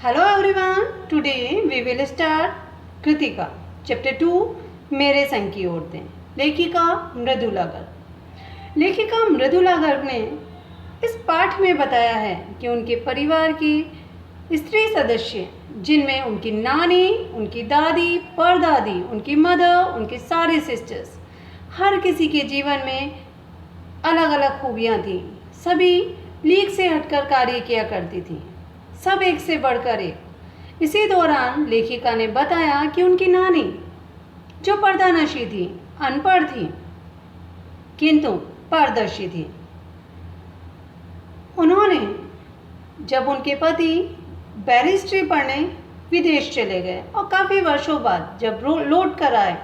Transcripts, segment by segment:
Hello everyone. Today we will start Kritika chapter 2 मेरे संग की ओर दें। लेखिका मृदुला गर्ग। लेखिका मृदुला गर्ग ने इस पाठ में बताया है कि उनके परिवार की स्त्री सदस्य, जिनमें उनकी नानी, उनकी दादी, परदादी, उनकी मदर, उनके सारे सिस्टर्स, हर किसी के जीवन में अलग अलग खूबियाँ थीं। सभी लीक से हटकर कार्य किया करती थीं, सब एक से बढ़कर एक। इसी दौरान लेखिका ने बताया कि उनकी नानी, जो पर्दानशी थी, अनपढ़ थी किंतु पारदर्शी थी, उन्होंने जब उनके पति बैरिस्ट्री पढ़ने विदेश चले गए और काफ़ी वर्षों बाद जब लौट कर आए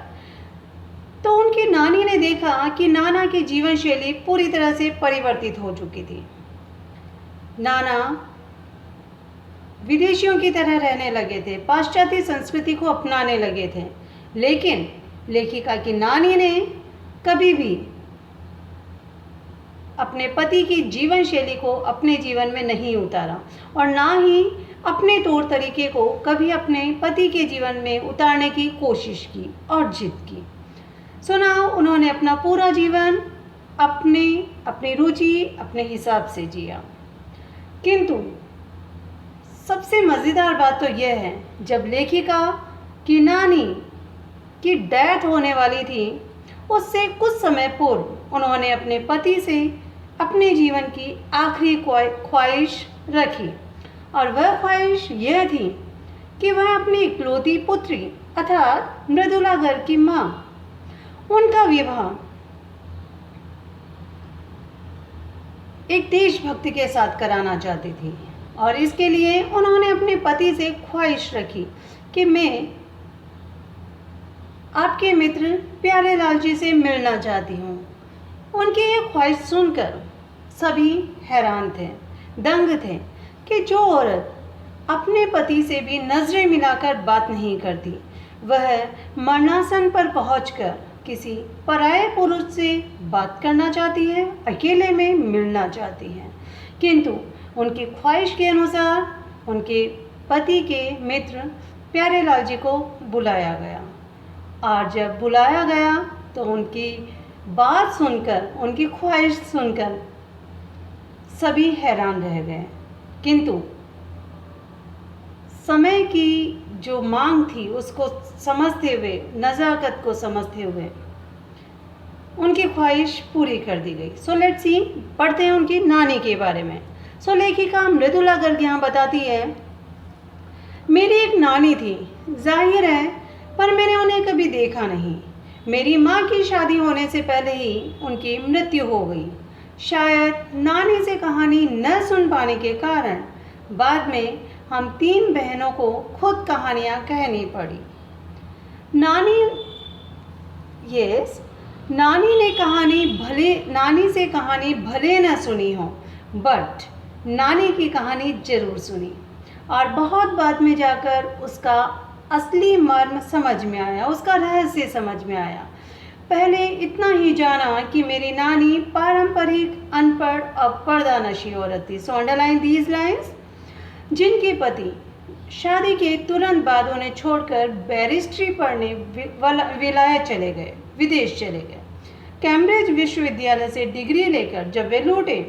तो उनकी नानी ने देखा कि नाना की जीवन शैली पूरी तरह से परिवर्तित हो चुकी थी। नाना विदेशियों की तरह रहने लगे थे, पाश्चात्य संस्कृति को अपनाने लगे थे, लेकिन लेखिका की नानी ने कभी भी अपने पति की जीवन शैली को अपने जीवन में नहीं उतारा और ना ही अपने तौर तरीके को कभी अपने पति के जीवन में उतारने की कोशिश की और जिद की। सुना, उन्होंने अपना पूरा जीवन अपनी रुचि, अपने हिसाब से जिया। किंतु सबसे मज़ेदार बात तो यह है, जब लेखिका की नानी की डेथ होने वाली थी, उससे कुछ समय पूर्व उन्होंने अपने पति से अपने जीवन की आखिरी ख्वाहिश रखी और वह ख्वाहिश यह थी कि वह अपनी इकलौती पुत्री अर्थात मृदुला गर्ग की माँ, उनका विवाह एक देशभक्ति के साथ कराना चाहती थी और इसके लिए उन्होंने अपने पति से ख्वाहिश रखी कि मैं आपके मित्र प्यारेलाल जी से मिलना चाहती हूँ। उनकी ये ख्वाहिश सुनकर सभी हैरान थे, दंग थे कि जो औरत अपने पति से भी नज़रें मिलाकर बात नहीं करती, वह मरणासन पर पहुंचकर किसी पराये पुरुष से बात करना चाहती है, अकेले में मिलना चाहती है। किंतु उनकी ख्वाहिश के अनुसार उनके पति के मित्र प्यारेलाल जी को बुलाया गया और जब बुलाया गया तो उनकी बात सुनकर, उनकी ख्वाहिश सुनकर सभी हैरान रह गए। किंतु समय की जो मांग थी उसको समझते हुए, नज़ाकत को समझते हुए उनकी ख्वाहिश पूरी कर दी गई। सो लेट्स सी, पढ़ते हैं उनकी नानी के बारे में। सो लेखिका मृदुला गर्ग यहाँ बताती है, मेरी एक नानी थी, जाहिर है, पर मैंने उन्हें कभी देखा नहीं। मेरी माँ की शादी होने से पहले ही उनकी मृत्यु हो गई। शायद नानी से कहानी न सुन पाने के कारण बाद में हम 3 बहनों को खुद कहानियाँ कहनी पड़ी। नानी से कहानी भले न सुनी हो, बट नानी की कहानी जरूर सुनी और बहुत बाद में जाकर उसका असली मर्म समझ में आया, उसका रहस्य समझ में आया। पहले इतना ही जाना कि मेरी नानी पारंपरिक अनपढ़ और पर्दानशी औरत थी। सो अंडरलाइन दीज लाइन्स। जिनके पति शादी के तुरंत बाद उन्हें छोड़कर बैरिस्ट्री पढ़ने विलायत चले गए, विदेश चले गए। कैम्ब्रिज विश्वविद्यालय से डिग्री लेकर जब वे लौटे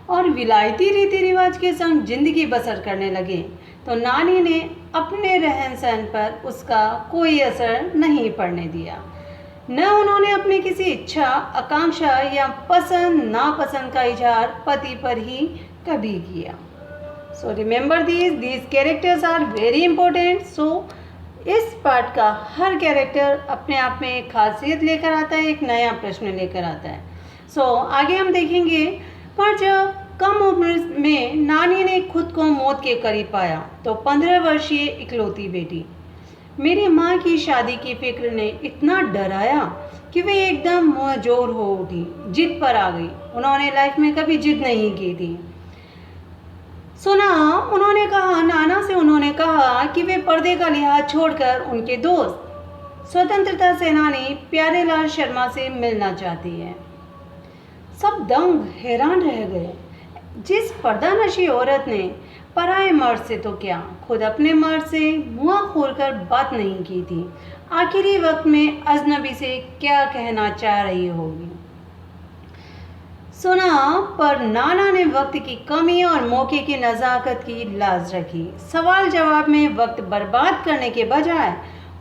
और विलायती रीति रिवाज के संग जिंदगी बसर करने लगे तो नानी ने अपने रहन सहन पर उसका कोई असर नहीं पड़ने दिया। न उन्होंने अपनी किसी इच्छा, आकांक्षा या पसंद नापसंद का इजहार पति पर ही कभी किया। So remember these characters are very important. So इस पाठ का हर कैरेक्टर अपने आप में एक खासियत लेकर आता है, एक नया प्रश्न लेकर आता है। सो आगे हम देखेंगे, पर जब कम उम्र में नानी ने खुद को मौत के करीब पाया तो 15 वर्षीय इकलौती बेटी मेरी माँ की शादी की फिक्र ने इतना डराया कि वे एकदम मुंहजोर हो उठी, जिद पर आ गई। उन्होंने लाइफ में कभी जिद नहीं की थी। सुना, नाना से उन्होंने कहा कि वे पर्दे का लिहाज छोड़कर उनके दोस्त स्वतंत्रता सेनानी प्यारेलाल शर्मा से मिलना चाहती है। सब दंग हैरान रह गए। जिस पर्दानशी औरत ने पराए मर्द से तो क्या, खुद अपने मर्द से मुँह खोलकर बात नहीं की थी। आखिरी वक्त में अजनबी से क्या कहना चाह रही होगी। सुना, पर नाना ने वक्त की कमी और मौके की नज़ाकत की लाज रखी। सवाल जवाब में वक्त बर्बाद करने के बजाय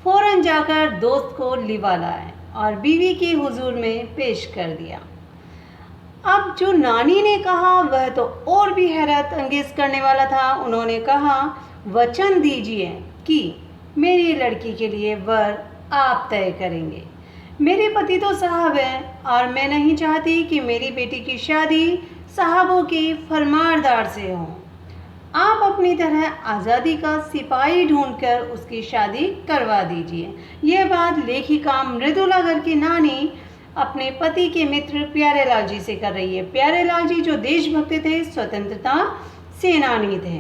फौरन जाकर दोस्त को लिवा लाए और बीवी के हुजूर में पेश कर दिया। अब जो नानी ने कहा वह तो और भी हैरत अंगेज करने वाला था। उन्होंने कहा, वचन दीजिए कि मेरी लड़की के लिए वर आप तय करेंगे। मेरे पति तो साहब हैं और मैं नहीं चाहती कि मेरी बेटी की शादी साहबों के फरमानदार से हो। आप अपनी तरह आज़ादी का सिपाही ढूंढकर उसकी शादी करवा दीजिए। यह बात लेखिका मृदुला गर्ग की नानी अपने पति के मित्र प्यारेलाल जी से कर रही है। प्यारेलाल जी जो देशभक्त थे, स्वतंत्रता सेनानी थे।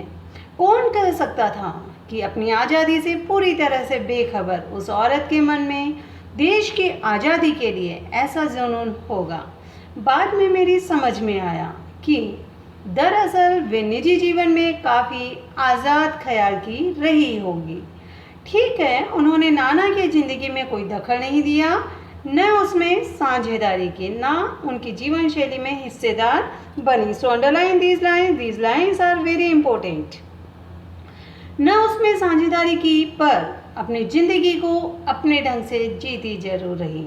कौन कह सकता था कि अपनी आज़ादी से पूरी तरह से बेखबर उस औरत के मन में देश की आज़ादी के लिए ऐसा जुनून होगा। बाद में मेरी समझ में आया कि दरअसल वे निजी जीवन में काफ़ी आज़ाद ख्याल की रही होगी। ठीक है, उन्होंने नाना की ज़िंदगी में कोई दखल नहीं दिया, न उसमें साझेदारी की, न उनकी जीवन शैली में हिस्सेदार बनी। So underline these lines are very important. न उसमें साझेदारी की, पर अपनी ज़िंदगी को अपने ढंग से जीती जरूर रही।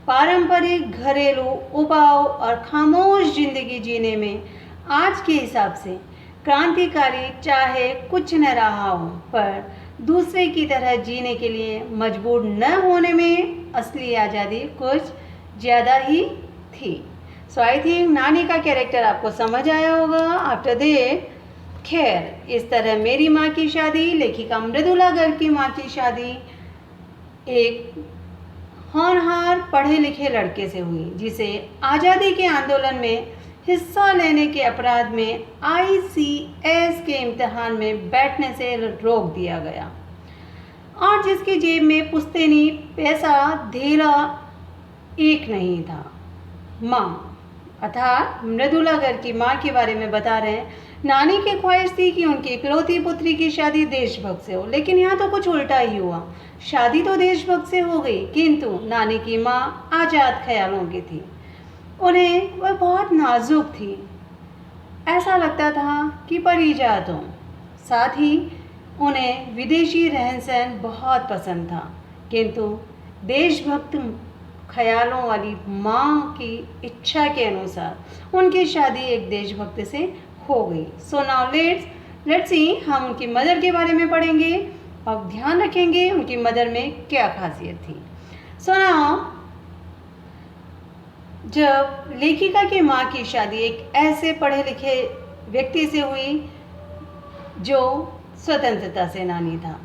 पारंपरिक घरेलू उबाऊ और खामोश ज़िंदगी जीने में आज के हिसाब से क्रांतिकारी चाहे कुछ न रहा हो, पर दूसरे की तरह जीने के लिए मजबूर न होने में असली आज़ादी कुछ ज़्यादा ही थी। सो आई थिंक नानी का कैरेक्टर आपको समझ आया होगा। आफ्टर दैट, खैर, इस तरह मेरी माँ की शादी, लेखिका मृदुला गर्ग की माँ की शादी एक होनहार पढ़े लिखे लड़के से हुई, जिसे आज़ादी के आंदोलन में हिस्सा लेने के अपराध में ICS के इम्तिहान में बैठने से रोक दिया गया और जिसकी जेब में पुश्तैनी पैसा धेरा एक नहीं था। माँ अर्थात मृदुला गर्ग की माँ के बारे में बता रहे हैं। नानी की ख्वाहिश थी कि उनकी इकलौती पुत्री की शादी देशभक्त से हो, लेकिन यहाँ तो कुछ उल्टा ही हुआ। शादी तो देशभक्त से हो गई, किंतु नानी की माँ आज़ाद ख्यालों की थी। उन्हें वह बहुत नाजुक थी, ऐसा लगता था कि परिजात हो। साथ ही उन्हें विदेशी रहन सहन बहुत पसंद था, किंतु देशभक्त ख्यालों वाली माँ की इच्छा के अनुसार उनकी शादी एक देशभक्त से हो गई। सो नाउ लेट्स सी, हम उनकी मदर के बारे में पढ़ेंगे और ध्यान रखेंगे उनकी मदर में क्या खासियत थी। सो नाउ, जब लेखिका की माँ की शादी एक ऐसे पढ़े लिखे व्यक्ति से हुई जो स्वतंत्रता सेनानी था,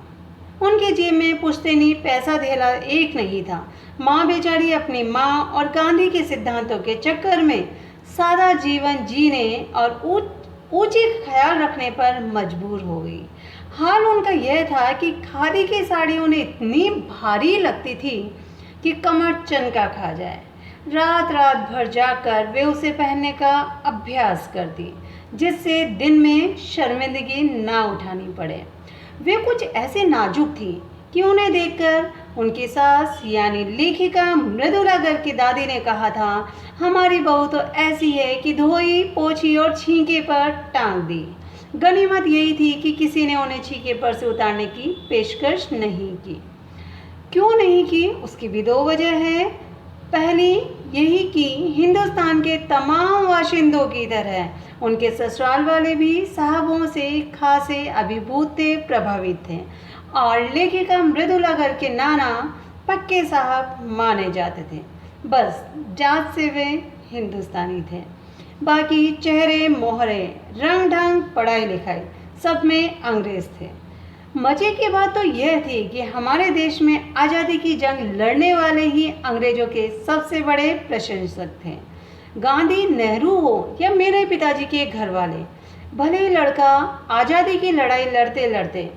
उनके जेब में पुश्तैनी पैसा धेला एक नहीं था। माँ बेचारी अपनी माँ और गांधी के सिद्धांतों के चक्कर में सादा जीवन जीने और ऊंचे ख्याल रखने पर मजबूर हो गई। हाल उनका यह था कि खादी की साड़ी उन्हें इतनी भारी लगती थी कि कमर चनका खा जाए। रात रात भर जाकर वे उसे पहनने का अभ्यास करती, जिससे दिन में शर्मिंदगी ना उठानी पड़े। वे कुछ ऐसे नाजुक थी कि उन्हें देखकर उनकी सास यानी लेखिका मृदुला गर्ग की दादी ने कहा था, हमारी बहू तो ऐसी है कि धोई पोछी और छींके पर टांग दी। गनीमत यही थी कि किसी ने उन्हें छींके पर से उतारने की पेशकश नहीं की। क्यों नहीं की, उसकी भी दो वजह है। पहली यही कि हिंदुस्तान के तमाम बाशिंदों की तरह उनके ससुराल वाले भी साहबों से खासे अभिभूत थे, प्रभावित थे, और लेखिका मृदुला गर्ग के नाना पक्के साहब माने जाते थे। बस जात से वे हिंदुस्तानी थे, बाकी चेहरे मोहरे रंग ढंग पढ़ाई लिखाई सब में अंग्रेज थे। मजे की बात तो यह थी कि हमारे देश में आज़ादी की जंग लड़ने वाले ही अंग्रेजों के सबसे बड़े प्रशंसक थे। गांधी, नेहरू हो या मेरे पिताजी के घर वाले, भले लड़का आज़ादी की लड़ाई लड़ते लड़ते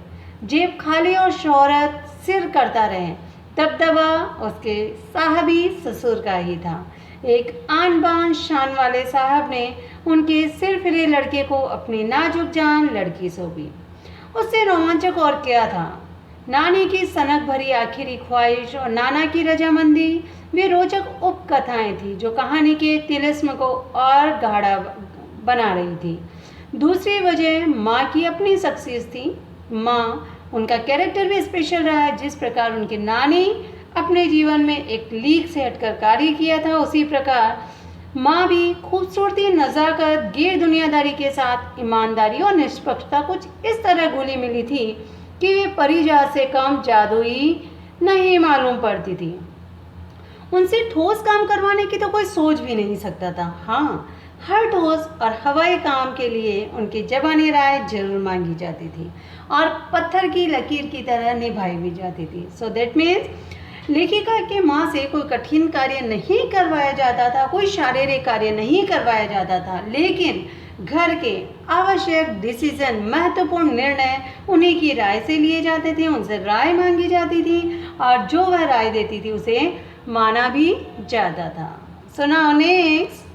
जेब खाली और शोहरत सिर करता रहे, दबदबा उसके साहबी ससुर का ही था। एक आन बान शान वाले साहब ने उनके सिर फिरे लड़के को अपनी नाजुक जान लड़की सौंपी। उससे रोमांचक और क्या था। नानी की सनक भरी आखिरी ख्वाहिश और नाना की रजामंदी वे रोचक उपकथाएं थी जो कहानी के तिलिस्म को और गाढ़ा बना रही थी। दूसरी वजह माँ की अपनी सक्सेस थी। माँ, उनका कैरेक्टर भी स्पेशल रहा है। जिस प्रकार उनकी नानी अपने जीवन में एक लीक से हटकर कार्य किया था, उसी प्रकार माँ भी खूबसूरती, नज़ाकत, गैर दुनियादारी के साथ ईमानदारी और निष्पक्षता कुछ इस तरह घुली मिली थी कि वे परिजन से कम जादुई नहीं मालूम पड़ती थी। उनसे ठोस काम करवाने की तो कोई सोच भी नहीं सकता था। हाँ, हर ठोस और हवाई काम के लिए उनकी ज़बानी राय जरूर मांगी जाती थी और पत्थर की लकीर की तरह निभाई भी जाती थी। सो दैट मीन्स लेखिका के माँ से कोई कठिन कार्य नहीं करवाया जाता था, कोई शारीरिक कार्य नहीं करवाया जाता था, लेकिन घर के आवश्यक डिसीजन, महत्वपूर्ण निर्णय उन्हीं की राय से लिए जाते थे, उनसे राय मांगी जाती थी और जो वह राय देती थी उसे माना भी जाता था। सो नाउ नेक्स्ट,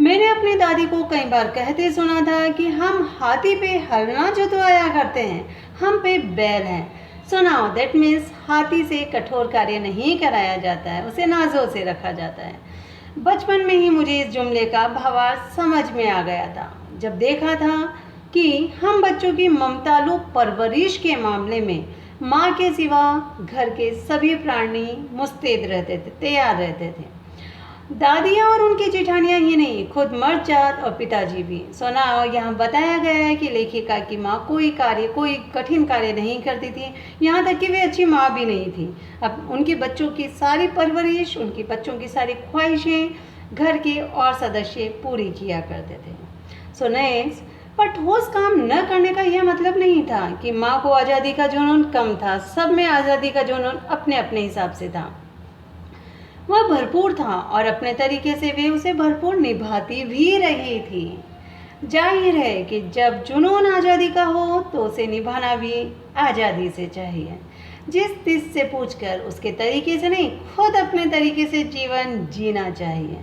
मैंने अपनी दादी को कई बार कहते सुना था कि हम हाथी पे हल ना जुतवाया करते हैं, हम पे बैल हैं। सो नाउ दैट मीन्स हाथी से कठोर कार्य नहीं कराया जाता है, उसे नाजों से रखा जाता है। बचपन में ही मुझे इस जुमले का भावार्थ समझ में आ गया था जब देखा था कि हम बच्चों की ममतालु परवरिश के मामले में माँ के सिवा घर के सभी प्राणी मुस्तैद रहते थे, तैयार रहते थे। दादियाँ और उनकी जेठानियाँ ही नहीं, खुद मर्द जात और पिताजी भी। सोना यहाँ बताया गया है कि लेखिका की माँ कोई कठिन कार्य नहीं करती थी, यहाँ तक कि वे अच्छी माँ भी नहीं थी। अब उनके बच्चों की सारी परवरिश, उनके बच्चों की सारी ख्वाहिशें घर के और सदस्य पूरी किया करते थे। सो नेक्स्ट, पर ठोस काम न करने का यह मतलब नहीं था कि माँ को आज़ादी का जुनून कम था। सब में आज़ादी का जुनून अपने अपने हिसाब से था। वह भरपूर था और अपने तरीके से वे उसे भरपूर निभाती भी रही थी। जाहिर है कि जब जुनून आज़ादी का हो तो उसे निभाना भी आज़ादी से चाहिए। जिस से पूछकर उसके तरीके से नहीं, खुद अपने तरीके से जीवन जीना चाहिए।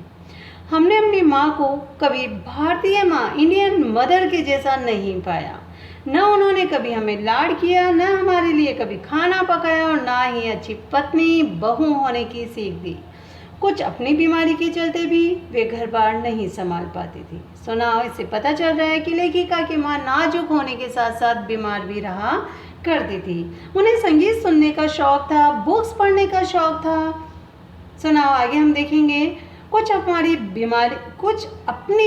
हमने अपनी माँ को कभी भारतीय माँ, इंडियन मदर के जैसा नहीं पाया। न उन्होंने कभी हमें लाड किया, न हमारे लिए कभी खाना पकाया और ना ही अच्छी पत्नी, बहू होने की सीख दी। कुछ अपनी बीमारी के चलते भी वे घर बार नहीं संभाल पाती थी। सुना, इससे पता चल रहा है कि लेखिका की माँ नाजुक होने के साथ साथ बीमार भी रहा करती थी। उन्हें संगीत सुनने का शौक था, बुक्स पढ़ने का शौक था। सुनाओ, आगे हम देखेंगे कुछ अपनी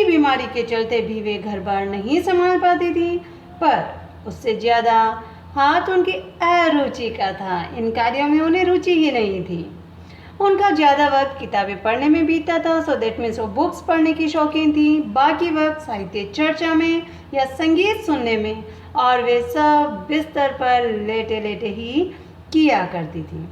बीमारी के चलते भी वे घर बार नहीं संभाल पाती थी, पर उससे ज़्यादा हाथ उनकी अरुचि का था। इन कार्यों में उन्हें रुचि ही नहीं थी। उनका ज़्यादा वक्त किताबें पढ़ने में बीतता था। सो दैट मीन्स वो बुक्स पढ़ने की शौकीन थी, बाकी वक्त साहित्य चर्चा में या संगीत सुनने में, और वे सब बिस्तर पर लेटे लेटे ही किया करती थी।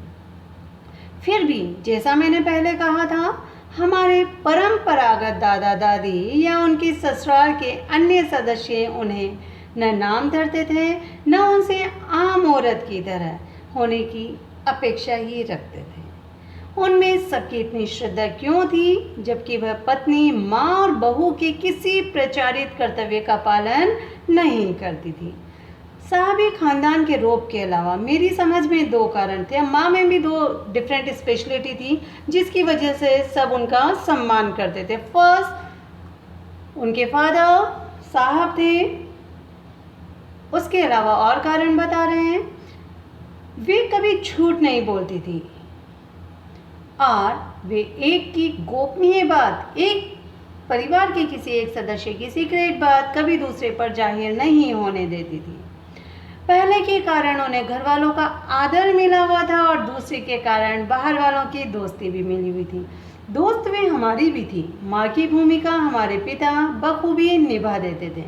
फिर भी जैसा मैंने पहले कहा था, हमारे परंपरागत दादा दादी या उनकी ससुराल के अन्य सदस्य उन्हें न नाम धरते थे, न उनसे आम औरत की तरह होने की अपेक्षा ही रखते थे। उनमें सबकी इतनी श्रद्धा क्यों थी, जबकि वह पत्नी, माँ और बहू के किसी प्रचारित कर्तव्य का पालन नहीं करती थी। साहबी खानदान के रोब के अलावा मेरी समझ में दो कारण थे। माँ में भी दो डिफरेंट स्पेशलिटी थी जिसकी वजह से सब उनका सम्मान करते थे। फर्स्ट, उनके फादर साहब थे। उसके अलावा और कारण बता रहे हैं, वे कभी झूठ नहीं बोलती थी और वे एक की गोपनीय बात, एक परिवार के किसी एक सदस्य की सीक्रेट बात कभी दूसरे पर जाहिर नहीं होने देती थी। पहले के कारण उन्हें घर वालों का आदर मिला हुआ था और दूसरे के कारण बाहर वालों की दोस्ती भी मिली हुई थी। दोस्त वे हमारी भी थी। माँ की भूमिका हमारे पिता बखूबी निभा देते थे।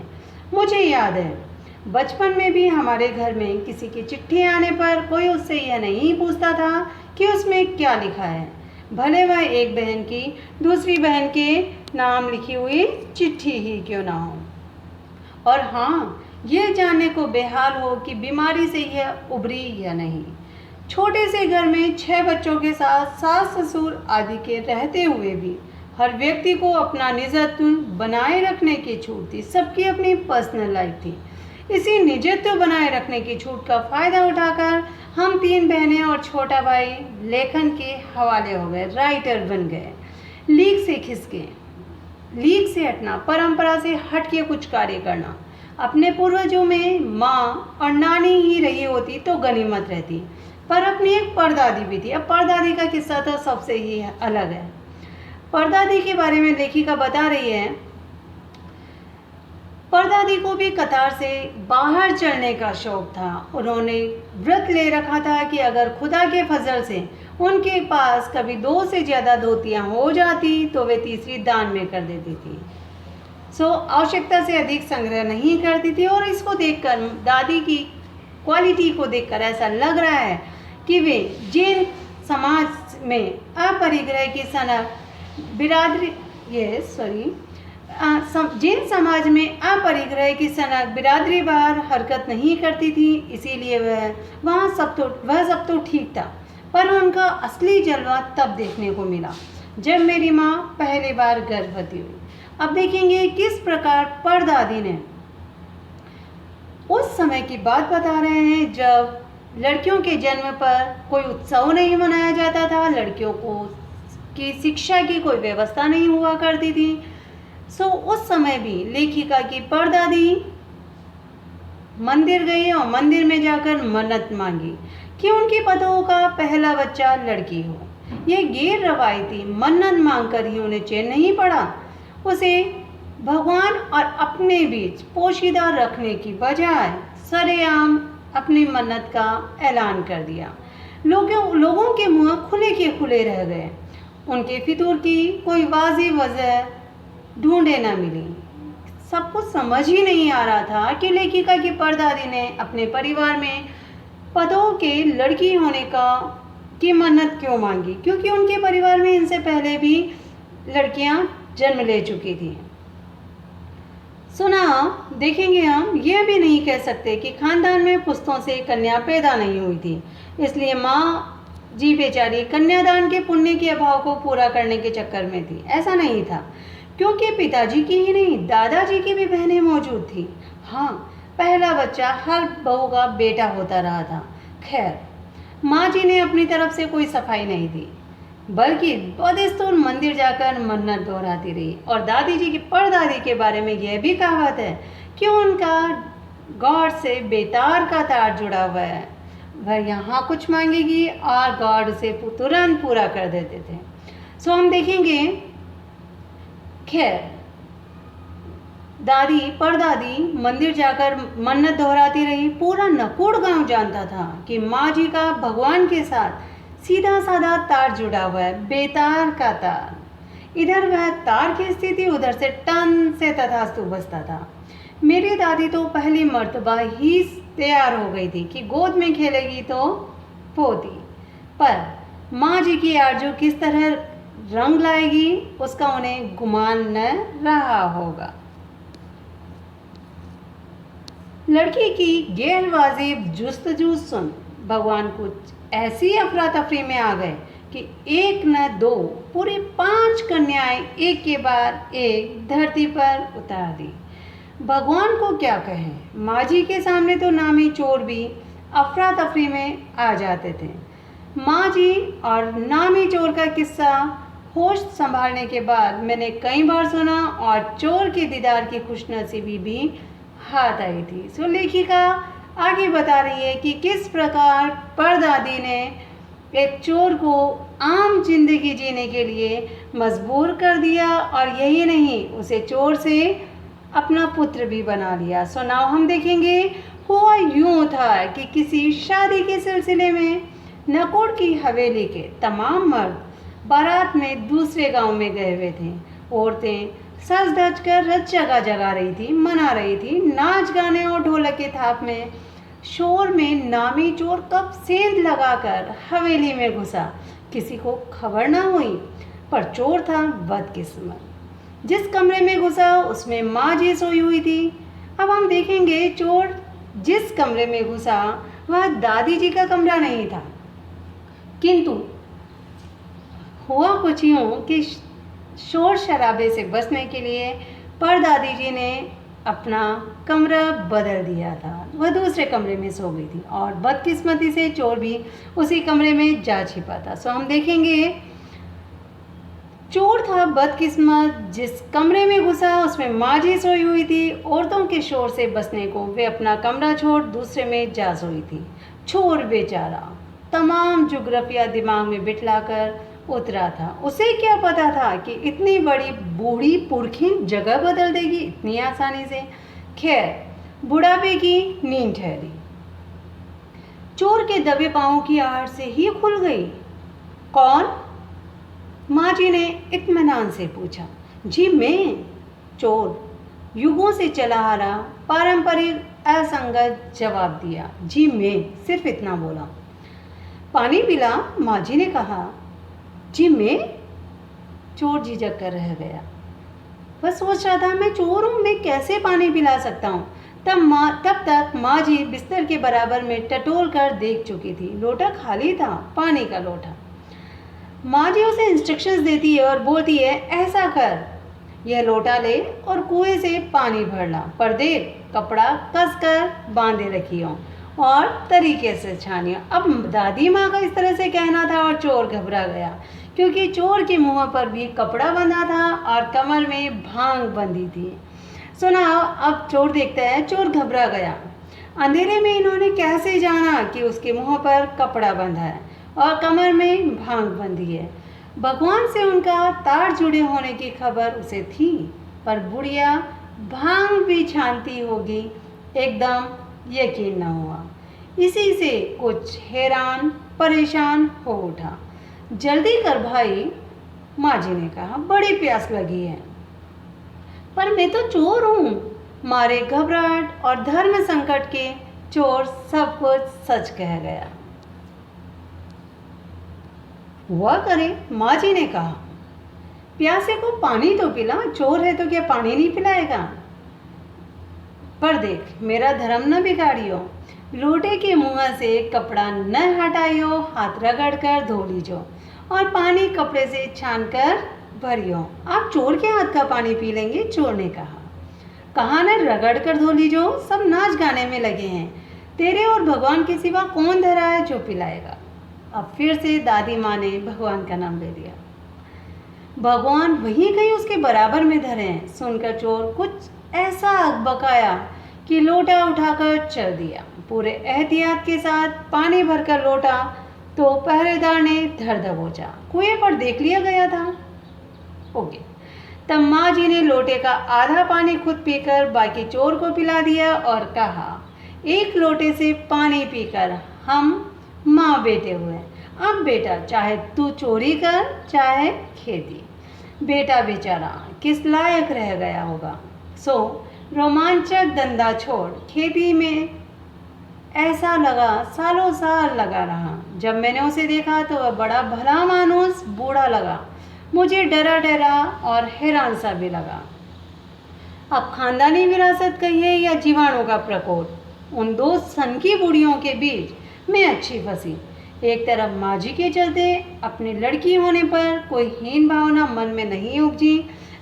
मुझे याद है बचपन में भी हमारे घर में किसी की चिट्ठी आने पर कोई उससे यह नहीं पूछता था कि उसमें क्या लिखा है, भले वह एक बहन की दूसरी बहन के नाम लिखी हुई चिट्ठी ही क्यों ना हो। और हाँ, यह जानने को बेहाल हो कि बीमारी से यह उभरी या नहीं। छोटे से घर में 6 बच्चों के साथ सास ससुर आदि के रहते हुए भी हर व्यक्ति को अपना निजत्व बनाए रखने की छूट थी, सबकी अपनी पर्सनल लाइफ थी। इसी निजत्व बनाए रखने की छूट का फ़ायदा उठाकर हम 3 बहनें और छोटा भाई लेखन के हवाले हो गए, राइटर बन गए। लीक से खिसके, लीक से हटना, परंपरा से हट के कुछ कार्य करना। अपने पूर्वजों में माँ और नानी ही रही होती तो गनीमत रहती, पर अपनी एक परदादी भी थी। अब परदादी का किस्सा तो सबसे ही अलग है। परदादी के बारे में लेखिका बता रही है, परदादी को भी कतार से बाहर चलने का शौक था। उन्होंने व्रत ले रखा था कि अगर खुदा के फजल से उनके पास कभी 2 से ज़्यादा धोतियाँ हो जाती तो वे तीसरी दान में कर देती थी। आवश्यकता से अधिक संग्रह नहीं करती थी। और इसको देखकर, दादी की क्वालिटी को देखकर ऐसा लग रहा है कि वे जिन समाज में अपरिग्रह की सनक बिरादरी जिन समाज में अपरिग्रह की सनक बिरादरीवार हरकत नहीं करती थी, इसीलिए वह सब तो ठीक था। पर उनका असली जलवा तब देखने को मिला जब मेरी माँ पहली बार गर्भवती हुई। अब देखेंगे किस प्रकार परदादी ने, उस समय की बात बता रहे हैं जब लड़कियों के जन्म पर कोई उत्सव नहीं मनाया जाता था, लड़कियों को की शिक्षा की कोई व्यवस्था नहीं हुआ करती थी। उस समय भी लेखिका की परदादी मंदिर गई और मंदिर में जाकर मन्नत मांगी कि उनकी पतों का पहला बच्चा लड़की हो। यह गैर रवायती मन्नत मांगकर ही उन्हें चैन नहीं पड़ा। उसे भगवान और अपने बीच पोशीदा रखने की बजाय सरेआम अपनी मन्नत का ऐलान कर दिया। लोगों के मुंह खुले के खुले रह गए। उनके फितूर की कोई वाजिब वजह ढूंढे न मिली। सब कुछ समझ ही नहीं आ रहा था कि लेखिका की परदादी ने अपने परिवार में पतों के लड़की होने की मन्नत क्यों मांगी, क्योंकि उनके परिवार में इनसे पहले भी लड़कियां जन्म ले चुकी थी। देखेंगे हम यह भी नहीं कह सकते कि खानदान में पुश्तों से कन्या पैदा नहीं हुई थी, इसलिए माँ जी बेचारी कन्यादान के पुण्य के अभाव को पूरा करने के चक्कर में थी। ऐसा नहीं था, क्योंकि पिताजी की ही नहीं दादाजी की भी बहनें मौजूद थी। हाँ, पहला बच्चा हर बहू का बेटा होता रहा था। खैर, माँ जी ने अपनी तरफ से कोई सफाई नहीं दी, बल्कि बदस्तूर मंदिर जाकर मन्नत दोहराती रही। और दादी जी की परदादी के बारे में यह भी कहावत है कि उनका गॉड से बेतार का तार जुड़ा हुआ है। वह यहाँ कुछ मांगेगी और गॉड उसे तुरंत पूरा कर देते थे। हम देखेंगे, खैर, परदादी मंदिर जाकर मन्नत दोहराती रही। पूरा नकुड़ गांव जानता था कि माँ जी का भगवान के साथ सीधा साधा तार जुड़ा हुआ है, बेतार का तार। इधर वह तार की स्थिति, उधर से टन से तथास्तु बजता था। मेरी दादी तो पहली मर्तबा ही तैयार हो गई थी कि गोद में खेलेगी तो पोती, पर माँ जी की आरज़ू किस तरह रंग लाएगी उसका उन्हें गुमान न रहा होगा। लड़की की गैर वाजिब जुस्तजू सुन भगवान कुछ ऐसी अफरा तफरी में आ गए कि 1 न 2 पूरी 5 कन्याएं एक के बाद एक धरती पर उतार दी। भगवान को क्या कहें, माँ जी के सामने तो नामी चोर भी अफरा तफरी में आ जाते थे। माँ जी और नामी चोर का किस्सा होश संभालने के बाद मैंने कई बार सुना और चोर के दीदार की खुशनसीबी भी हाथ आई थी। लेखिका आगे बता रही है कि किस प्रकार परदादी ने एक चोर को आम जिंदगी जीने के लिए मजबूर कर दिया और यही नहीं, उसे चोर से अपना पुत्र भी बना लिया। नाउ हम देखेंगे, हुआ यूँ था कि किसी शादी के सिलसिले में नकुड़ की हवेली के तमाम मर्द बारात में दूसरे गांव में गए हुए थे। औरतें सज धज कर रत जगा रही थी, मना रही थी। नाच गाने और ढोलक के थाप में शोर में नामी चोर कब सेंध लगाकर हवेली में घुसा, किसी को खबर ना हुई। पर चोर था बदकिस्मत, जिस कमरे में घुसा उसमें माँ जी सोई हुई थी। अब हम देखेंगे, चोर जिस कमरे में घुसा वह दादी जी का कमरा नहीं था, किंतु हुआ कुछ यूँ कि शोर शराबे से बचने के लिए परदादी जी ने अपना कमरा बदल दिया था। वह दूसरे कमरे में सो गई थी और बदकिस्मती से चोर भी उसी कमरे में जा छिपा था। सो हम देखेंगे, चोर था बदकिस्मत, जिस कमरे में घुसा उसमें माँ जी सोई हुई थी। औरतों के शोर से बचने को वे अपना कमरा छोड़ दूसरे में जा सोई थी। चोर बेचारा तमाम जुग्राफिया दिमाग में बिठलाकर उतरा था। उसे क्या पता था कि इतनी बड़ी बूढ़ी पुरखिन जगह बदल देगी इतनी आसानी से। खैर, बुढ़ापे की नींद ठहरी। चोर के दबे पाँव की आहट से ही खुल गई। कौन? माँ जी ने इत्मीनान से पूछा। जी मैं। चोर युगों से चला आ रहा पारंपरिक असंगत जवाब दिया। जी मैं, सिर्फ इतना बोला। पानी पिला? माँ जी ने कहा। जी मैं? चोर झिझक कर रह गया। वह सोच रहा था, मैं चोर हूँ, मैं कैसे पानी पिला सकता हूँ। तब तक माँ जी बिस्तर के बराबर में टटोल कर देख चुकी थी। लोटा खाली था, पानी का लोटा। माँ जी उसे इंस्ट्रक्शंस देती है और बोलती है, ऐसा कर, यह लोटा ले और कुएं से पानी भर ला, पर देख कपड़ा कस कर बांधे रखियो और तरीके से छानियो। अब दादी माँ का इस तरह से कहना था और चोर घबरा गया, क्योंकि चोर के मुंह पर भी कपड़ा बंधा था और कमर में भांग बंधी थी। सुना, अब चोर देखता है, चोर घबरा गया। अंधेरे में इन्होंने कैसे जाना कि उसके मुंह पर कपड़ा बंधा है और कमर में भांग बंधी है। भगवान से उनका तार जुड़े होने की खबर उसे थी, पर बुढ़िया भांग भी छानती होगी एकदम यकीन न हुआ। इसी से कुछ हैरान परेशान हो उठा। जल्दी कर भाई, माँ जी ने कहा, बड़ी प्यास लगी है। पर मैं तो चोर हूँ। मारे घबराहट और धर्म संकट के चोर सब कुछ सच कह गया। हुआ करे, माँ जी ने कहा, प्यासे को पानी तो पिला, चोर है तो क्या पानी नहीं पिलाएगा। पर देख, मेरा धर्म न बिगाड़ियो, लोटे के मुंह से कपड़ा न हटाइयो, हाथ रगड़ कर धो लीजो और पानी कपड़े से छान कर भरियो। आप चोर के हाथ का पानी पी लेंगे, चोर ने कहा। कहा न रगड़ कर धो लीजो, सब नाच गाने में लगे हैं। तेरे और भगवान के सिवा कौन धरा है जो पिलाएगा। अब फिर से दादी माँ ने भगवान का नाम ले लिया। भगवान वहीं कहीं उसके बराबर में धरे हैं। सुनकर चोर कुछ ऐसा अकबकाया कि लोटा उठाकर चल दिया। पूरे एहतियात के साथ पानी भरकर लोटा तो पहरेदार ने धर दबोचा। कुएं पर देख लिया गया था। ओके, तब माँ जी ने लोटे का आधा पानी खुद पीकर बाकी चोर को पिला दिया और कहा, एक लोटे से पानी पीकर हम माँ बेटे हुए। अब बेटा, चाहे तू चोरी कर चाहे खेती, बेटा बेचारा किस लायक रह गया होगा। सो रोमांचक धंधा छोड़ खेती में ऐसा लगा सालों साल लगा रहा। जब मैंने उसे देखा तो वह बड़ा भला मानुस बूढ़ा लगा। मुझे डरा डरा और हैरान सा भी लगा। अब खानदानी विरासत कहिए या जीवाणु का प्रकोप, उन दो सनकी बूढ़ियों के बीच मैं अच्छी फंसी। एक तरफ माँ जी के चलते अपनी लड़की होने पर कोई हीन भावना मन में नहीं उपजी,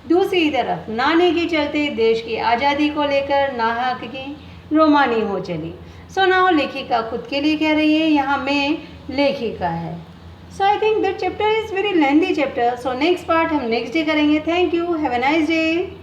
दूसरी तरफ नानी के चलते देश की आज़ादी को लेकर नाहक की रोमानी हो चली। सुनाओ, लेखिका खुद के लिए कह रही है, यहाँ मैं लेखिका है। So I think that chapter is very lengthy chapter. So next part हम नेक्स्ट डे करेंगे। Thank you, have a nice day.